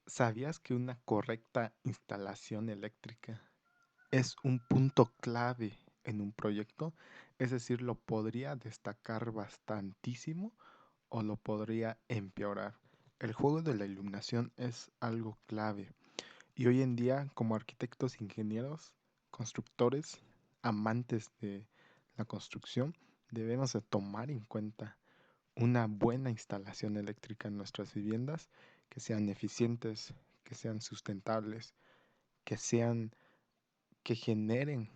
¿Sabías que una correcta instalación eléctrica es un punto clave en un proyecto? Es decir, lo podría destacar bastantísimo o lo podría empeorar. El juego de la iluminación es algo clave y hoy en día como arquitectos, ingenieros, constructores, amantes de la construcción, debemos de tomar en cuenta una buena instalación eléctrica en nuestras viviendas, que sean eficientes, que sean sustentables, que sean, que generen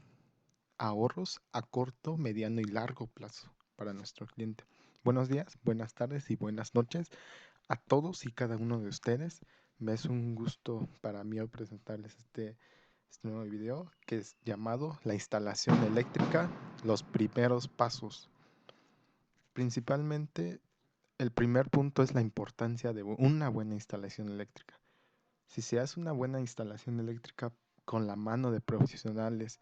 ahorros a corto, mediano y largo plazo para nuestro cliente. Buenos días, buenas tardes y buenas noches a todos y cada uno de ustedes. Me es un gusto para mí hoy presentarles este nuevo video que es llamado La instalación eléctrica, los primeros pasos. Principalmente el primer punto es la importancia de una buena instalación eléctrica. Si se hace una buena instalación eléctrica con la mano de profesionales,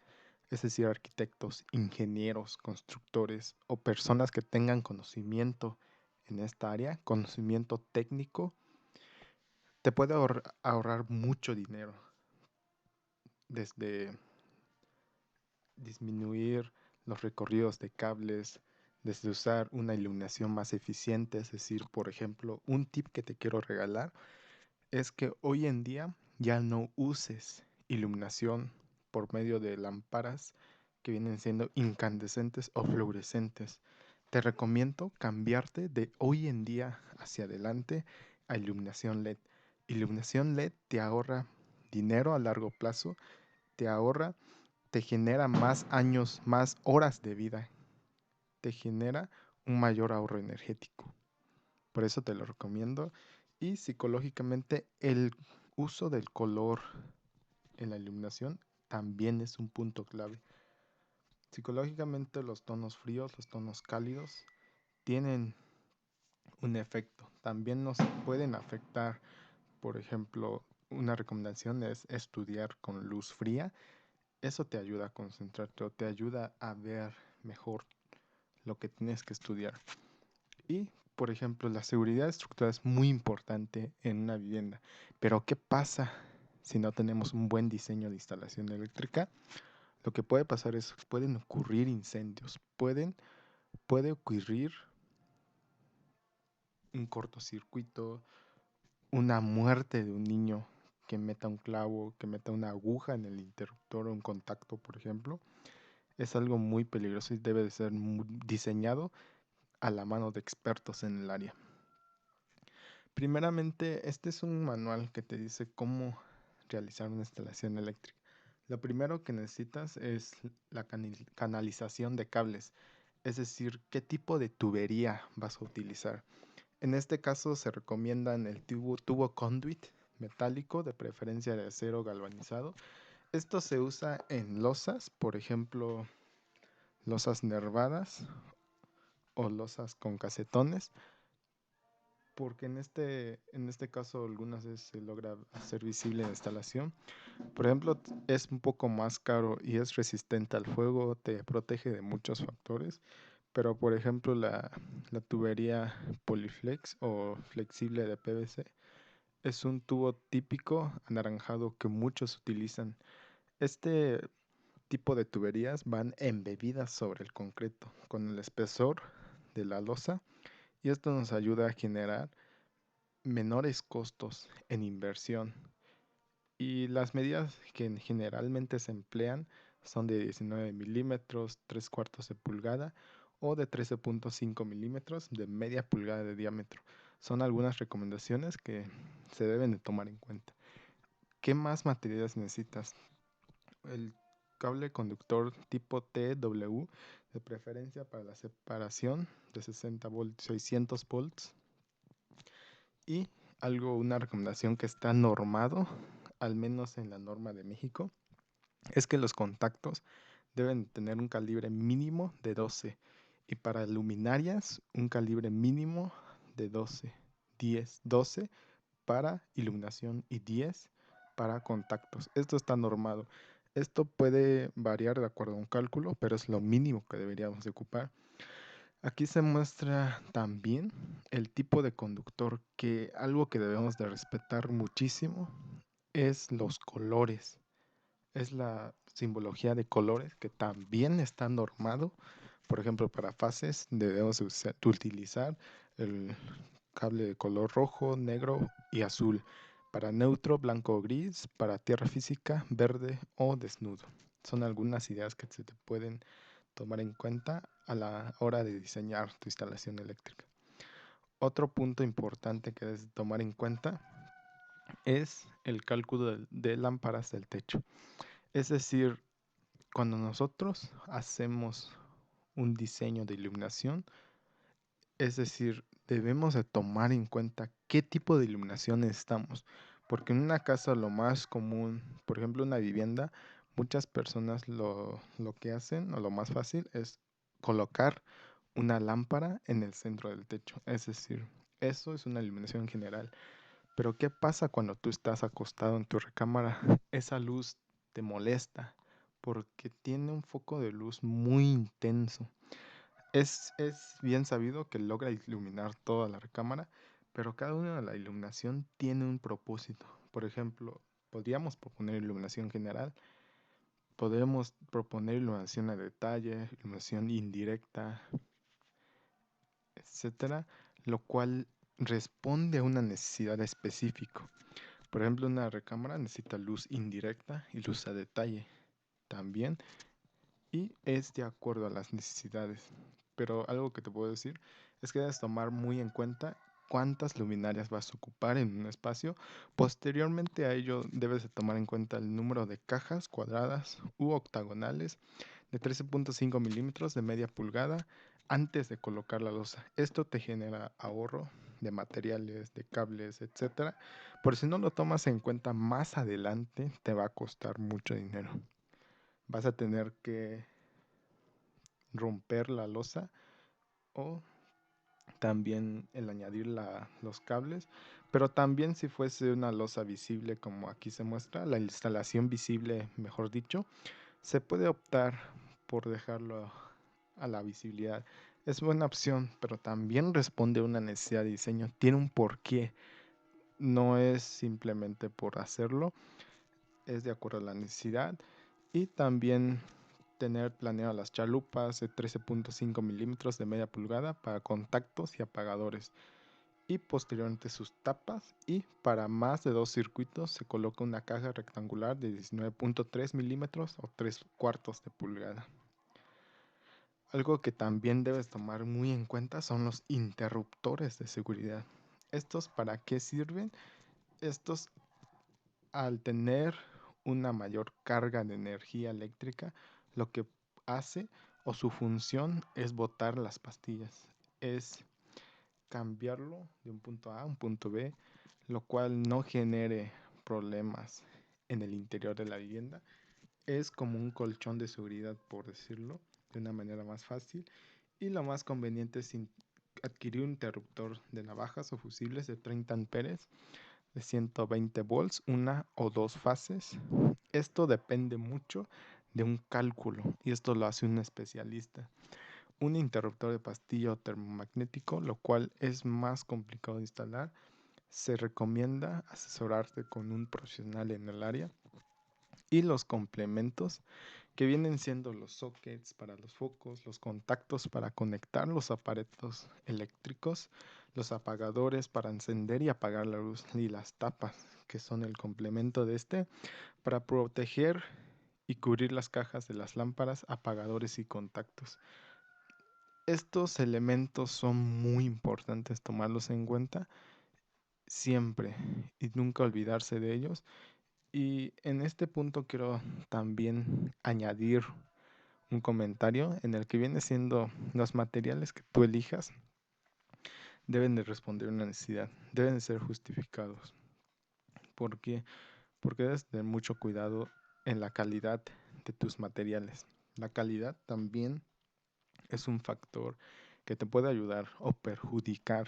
es decir, arquitectos, ingenieros, constructores o personas que tengan conocimiento en esta área, conocimiento técnico, te puede ahorrar mucho dinero, desde disminuir los recorridos de cables, desde usar una iluminación más eficiente, es decir, por ejemplo, un tip que te quiero regalar es que hoy en día ya no uses iluminación por medio de lámparas que vienen siendo incandescentes o fluorescentes. Te recomiendo cambiarte de hoy en día hacia adelante a iluminación LED. Iluminación LED te ahorra dinero a largo plazo, te ahorra, te genera más años, más horas de vida, te genera un mayor ahorro energético. Por eso te lo recomiendo. Y psicológicamente el uso del color en la iluminación también es un punto clave. Psicológicamente los tonos fríos, los tonos cálidos tienen un efecto. También nos pueden afectar. Por ejemplo, una recomendación es estudiar con luz fría. Eso te ayuda a concentrarte o te ayuda a ver mejor lo que tienes que estudiar. Y, por ejemplo, la seguridad estructural es muy importante en una vivienda. Pero, ¿qué pasa si no tenemos un buen diseño de instalación eléctrica? Lo que puede pasar es, pueden ocurrir incendios, puede ocurrir un cortocircuito, una muerte de un niño que meta un clavo, que meta una aguja en el interruptor o un contacto, por ejemplo. Es algo muy peligroso y debe de ser diseñado a la mano de expertos en el área. Primeramente, este es un manual que te dice cómo realizar una instalación eléctrica. Lo primero que necesitas es la canalización de cables, es decir, qué tipo de tubería vas a utilizar. En este caso se recomiendan el tubo conduit metálico, de preferencia de acero galvanizado. Esto se usa en losas, por ejemplo, losas nervadas o losas con casetones, porque en este caso algunas veces se logra hacer visible la instalación. Por ejemplo, es un poco más caro y es resistente al fuego, te protege de muchos factores, pero por ejemplo la tubería Polyflex o flexible de PVC es un tubo típico anaranjado que muchos utilizan. Este tipo de tuberías van embebidas sobre el concreto con el espesor de la losa y esto nos ayuda a generar menores costos en inversión. Y las medidas que generalmente se emplean son de 19 milímetros, 3 cuartos de pulgada o de 13.5 milímetros de media pulgada de diámetro. Son algunas recomendaciones que se deben de tomar en cuenta. ¿Qué más materiales necesitas? El cable conductor tipo TW, de preferencia para la separación de 60 volts, 600 volts. Y una recomendación que está normado, al menos en la norma de México, es que los contactos deben tener un calibre mínimo de 12 y para luminarias un calibre mínimo de 12, 10, 12 para iluminación y 10 para contactos. Esto está normado. Esto puede variar de acuerdo a un cálculo, pero es lo mínimo que deberíamos de ocupar. Aquí se muestra también el tipo de conductor, que algo que debemos de respetar muchísimo es los colores. Es la simbología de colores que también está normado. Por ejemplo, para fases debemos utilizar el cable de color rojo, negro y azul. Para neutro, blanco o gris. Para tierra física, verde o desnudo. Son algunas ideas que se te pueden tomar en cuenta a la hora de diseñar tu instalación eléctrica. Otro punto importante que debes tomar en cuenta es el cálculo de lámparas del techo. Es decir, cuando nosotros hacemos un diseño de iluminación, es decir, debemos de tomar en cuenta qué tipo de iluminación necesitamos. Porque en una casa lo más común, por ejemplo, una vivienda, muchas personas lo que hacen, o lo más fácil, es colocar una lámpara en el centro del techo. Es decir, eso es una iluminación general. Pero ¿qué pasa cuando tú estás acostado en tu recámara? Esa luz te molesta porque tiene un foco de luz muy intenso. Es bien sabido que logra iluminar toda la recámara, pero cada una de la iluminación tiene un propósito. Por ejemplo, podríamos proponer iluminación general, podemos proponer iluminación a detalle, iluminación indirecta, etcétera, lo cual responde a una necesidad específica. Por ejemplo, una recámara necesita luz indirecta y luz a detalle también, y es de acuerdo a las necesidades. Pero algo que te puedo decir es que debes tomar muy en cuenta cuántas luminarias vas a ocupar en un espacio. Posteriormente a ello, debes de tomar en cuenta el número de cajas cuadradas u octagonales de 13.5 milímetros de media pulgada antes de colocar la losa. Esto te genera ahorro de materiales, de cables, etcétera. Por si no lo tomas en cuenta más adelante, te va a costar mucho dinero. Vas a tener que romper la losa o también el añadir los cables, pero también si fuese una losa visible como aquí se muestra, la instalación visible, mejor dicho, se puede optar por dejarlo a la visibilidad. Es buena opción, pero también responde a una necesidad de diseño, tiene un porqué, no es simplemente por hacerlo, es de acuerdo a la necesidad. Y también tener planeadas las chalupas de 13.5 milímetros de media pulgada para contactos y apagadores, y posteriormente sus tapas, y para más de dos circuitos se coloca una caja rectangular de 19.3 milímetros o 3 cuartos de pulgada. Algo que también debes tomar muy en cuenta son los interruptores de seguridad. ¿Estos para qué sirven? Estos, al tener una mayor carga de energía eléctrica, lo que hace o su función es botar las pastillas, es cambiarlo de un punto A a un punto B, lo cual no genere problemas en el interior de la vivienda. Es como un colchón de seguridad, por decirlo de una manera más fácil. Y lo más conveniente es adquirir un interruptor de navajas o fusibles de 30 amperes de 120 volts, una o dos fases. Esto depende mucho de un cálculo y esto lo hace un especialista. Un interruptor de pastilla o termomagnético, lo cual es más complicado de instalar, se recomienda asesorarte con un profesional en el área. Y los complementos, que vienen siendo los sockets para los focos, los contactos para conectar los aparatos eléctricos, los apagadores para encender y apagar la luz, y las tapas, que son el complemento de este, para proteger y cubrir las cajas de las lámparas, apagadores y contactos. Estos elementos son muy importantes tomarlos en cuenta siempre y nunca olvidarse de ellos. Y en este punto quiero también añadir un comentario en el que viene siendo los materiales que tú elijas deben de responder a una necesidad, deben de ser justificados. ¿Por qué? Porque debes tener mucho cuidado en la calidad de tus materiales. La calidad también es un factor que te puede ayudar o perjudicar.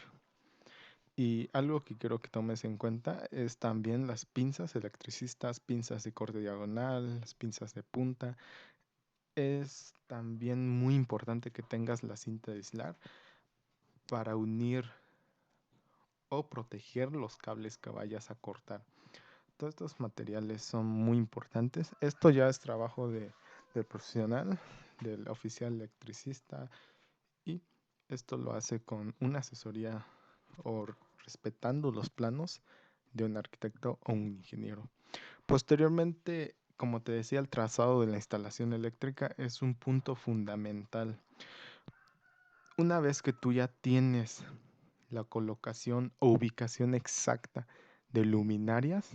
Y algo que quiero que tomes en cuenta es también las pinzas electricistas, pinzas de corte diagonal, las pinzas de punta. Es también muy importante que tengas la cinta de aislar para unir o proteger los cables que vayas a cortar. Todos estos materiales son muy importantes. Esto ya es trabajo del profesional, del oficial electricista, y esto lo hace con una asesoría o respetando los planos de un arquitecto o un ingeniero. Posteriormente, como te decía, el trazado de la instalación eléctrica es un punto fundamental. Una vez que tú ya tienes la colocación o ubicación exacta de luminarias,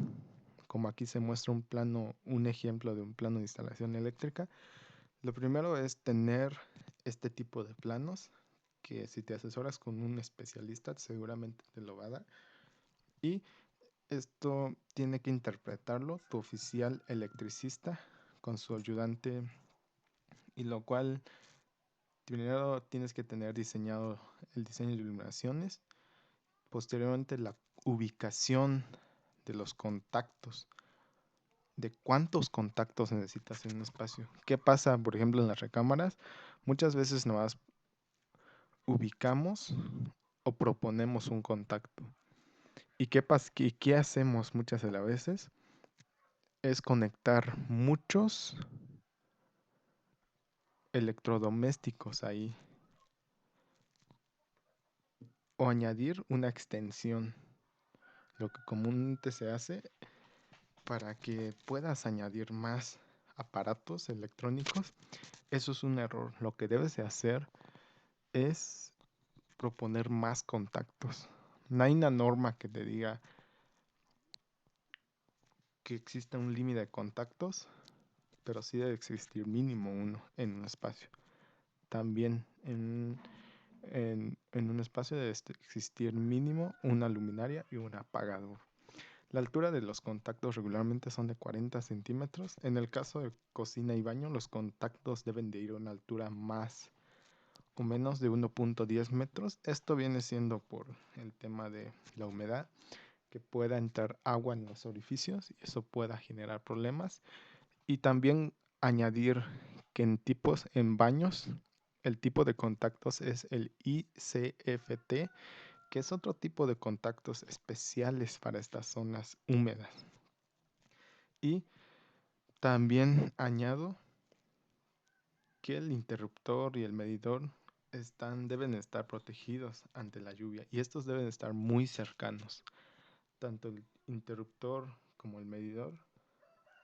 como aquí se muestra un plano, un ejemplo de un plano de instalación eléctrica, lo primero es tener este tipo de planos, que si te asesoras con un especialista seguramente te lo va a dar. Y esto tiene que interpretarlo tu oficial electricista con su ayudante, y lo cual primero tienes que tener diseñado el diseño de iluminaciones, posteriormente la ubicación de los contactos, de cuántos contactos necesitas en un espacio. ¿Qué pasa, por ejemplo, en las recámaras? Muchas veces nomás ubicamos o proponemos un contacto. ¿Y qué hacemos muchas de las veces? Es conectar muchos electrodomésticos ahí o añadir una extensión. Lo que comúnmente se hace para que puedas añadir más aparatos electrónicos, eso es un error. Lo que debes de hacer es proponer más contactos. No hay una norma que te diga que exista un límite de contactos, pero sí debe existir mínimo uno en un espacio. También en un espacio debe existir mínimo una luminaria y un apagador. La altura de los contactos regularmente son de 40 centímetros. En el caso de cocina y baño, los contactos deben de ir a una altura más o menos de 1.10 metros. Esto viene siendo por el tema de la humedad, que pueda entrar agua en los orificios y eso pueda generar problemas. Y también añadir que en baños, el tipo de contactos es el ICFT, que es otro tipo de contactos especiales para estas zonas húmedas. Y también añado que el interruptor y el medidor deben estar protegidos ante la lluvia y estos deben estar muy cercanos. Tanto el interruptor como el medidor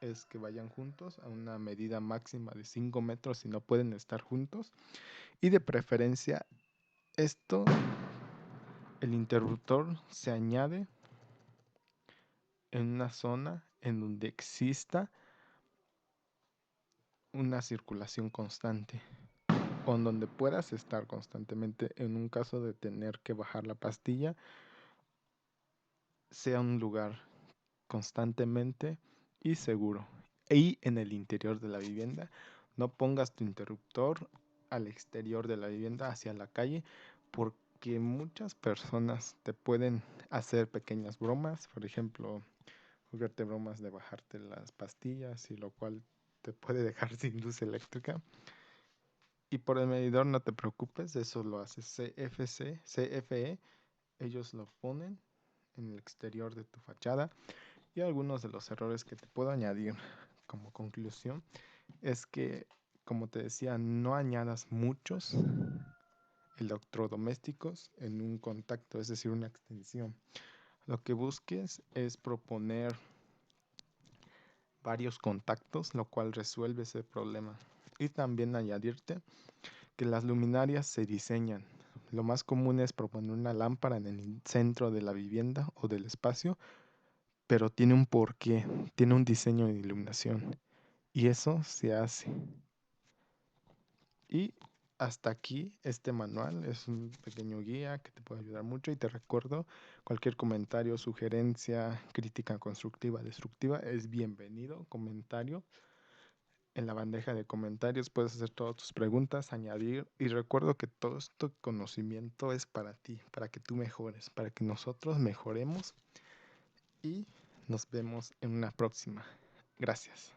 es que vayan juntos a una medida máxima de 5 metros si no pueden estar juntos. Y de preferencia, esto, el interruptor se añade en una zona en donde exista una circulación constante o en donde puedas estar constantemente. En un caso de tener que bajar la pastilla, sea un lugar constantemente y seguro. Y en el interior de la vivienda, no pongas tu interruptor al exterior de la vivienda, hacia la calle, porque muchas personas te pueden hacer pequeñas bromas, por ejemplo, jugarte bromas de bajarte las pastillas, y lo cual te puede dejar sin luz eléctrica. Y por el medidor no te preocupes, eso lo hace CFE, ellos lo ponen en el exterior de tu fachada. Y algunos de los errores que te puedo añadir como conclusión es que, como te decía, no añadas muchos electrodomésticos en un contacto, es decir, una extensión. Lo que busques es proponer varios contactos, lo cual resuelve ese problema. Y también añadirte que las luminarias se diseñan. Lo más común es proponer una lámpara en el centro de la vivienda o del espacio, pero tiene un porqué, tiene un diseño de iluminación. Y eso se hace. Y hasta aquí este manual es un pequeño guía que te puede ayudar mucho, y te recuerdo, cualquier comentario, sugerencia, crítica constructiva, destructiva es bienvenido. Comentario en la bandeja de comentarios, puedes hacer todas tus preguntas, añadir, y recuerdo que todo este conocimiento es para ti, para que tú mejores, para que nosotros mejoremos, y nos vemos en una próxima. Gracias.